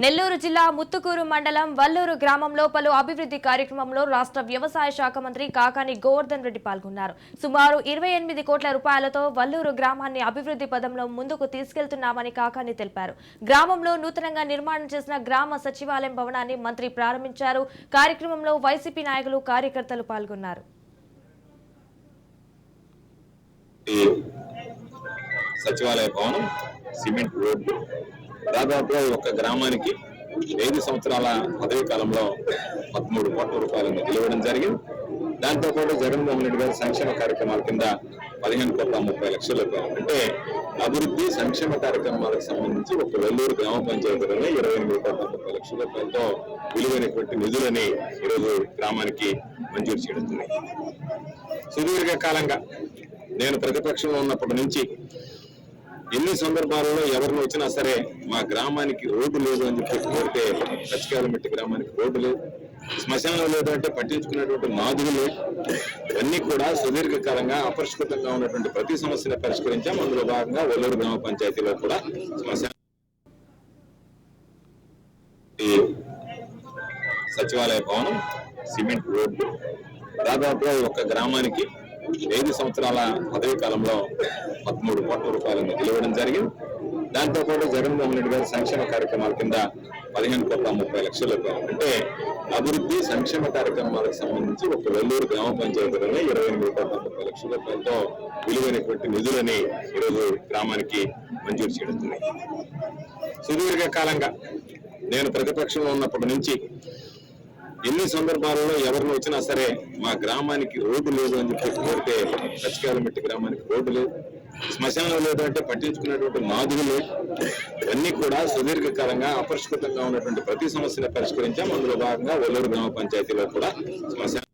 నెల్లూరు జిల్లా ముత్తుకూరు మండలం వల్లూరు గ్రామంలో పలు అభివృద్ధి కార్యక్రమంలో రాష్ట్ర వ్యవసాయ శాఖ మంత్రి కాకాని గోవర్ధన్ రెడ్డి పాల్గొన్నారు. సుమారు 28 కోట్ల రూపాయలతో వల్లూరు గ్రామాన్ని అభివృద్ధి పదంలో ముందుకు తీసుకెళ్తున్నామని కాకాని తెలిపారు. గ్రామంలో నూతనంగా నిర్మాణం చేసిన గ్రామ సచివాలయం భవనాన్ని మంత్రి ప్రారంభించారు. కార్యక్రమంలో వైసీపీ నాయకులు, కార్యకర్తలు పాల్గొన్నారు. సచివాలయ భవనం, సిమెంట్ రోడ్డు దాదాపుగా ఒక గ్రామానికి 5 సంవత్సరాల పదవీ కాలంలో 13 కోట్ల రూపాయలను నిలవడం జరిగింది. దాంతో పాటు జగన్మోహన్ రెడ్డి గారి సంక్షేమ కార్యక్రమాల కింద 15,30,00,000 రూపాయలు అంటే అభివృద్ధి సంక్షేమ కార్యక్రమాలకు సంబంధించి ఒక వెల్లూరు గ్రామ పంచాయతీలోనే 28,30,00,000 రూపాయలతో విలువైనటువంటి నిధులని ఈరోజు గ్రామానికి మంజూరు చేయడం జరిగింది. సుదీర్ఘ కాలంగా నేను ప్రతిపక్షంలో ఉన్నప్పటి నుంచి ఎన్ని సందర్భాలలో ఎవరిని వచ్చినా సరే మా గ్రామానికి రోడ్డు లేదు అని చెప్పి కోరితే పచ్చికాలమెట్టి గ్రామానికి రోడ్డు లేదు, శ్మశానం లేదు అంటే పట్టించుకునేటువంటి నాదులు లేదు. ఇవన్నీ కూడా సుదీర్ఘకాలంగా అపరిష్కృతంగా ఉన్నటువంటి ప్రతి సమస్యను పరిష్కరించాం. అందులో భాగంగా వల్లూరు గ్రామ పంచాయతీలో కూడా శ్మశాన సచివాలయ భవనం, సిమెంట్ రోడ్డు దాదాపుగా ఒక గ్రామానికి 5 సంవత్సరాల పదవీ కాలంలో 13 కోట్ల రూపాయలను నిలవడం జరిగింది. దాంతో పాటు జగన్మోహన్ రెడ్డి గారి సంక్షేమ కార్యక్రమాల కింద 15,30,00,000 రూపాయలు అంటే అభివృద్ధి సంక్షేమ కార్యక్రమాలకు సంబంధించి ఒక వెల్లూరు గ్రామ పంచాయతీలోనే 28,30,00,000 రూపాయలతో విలువైనటువంటి నిధులని ఈరోజు గ్రామానికి మంజూరు చేయడం జరిగింది. సుదీర్ఘ కాలంగా నేను ప్రతిపక్షంలో ఉన్నప్పటి నుంచి ఎన్ని సందర్భాలలో ఎవరిని వచ్చినా సరే మా గ్రామానికి రోడ్డు లేదు అని చెప్పి కోరితే పచ్చికాలమెట్టి గ్రామానికి రోడ్డు లేదు, శ్మశానం లేదు అంటే పట్టించుకునేటువంటి నాదులు లేదు. ఇవన్నీ కూడా సుదీర్ఘకాలంగా అపరిష్కృతంగా ఉన్నటువంటి ప్రతి సమస్యను పరిష్కరించాం. అందులో భాగంగా వల్లూరు గ్రామ పంచాయతీలో కూడా శ్మశానం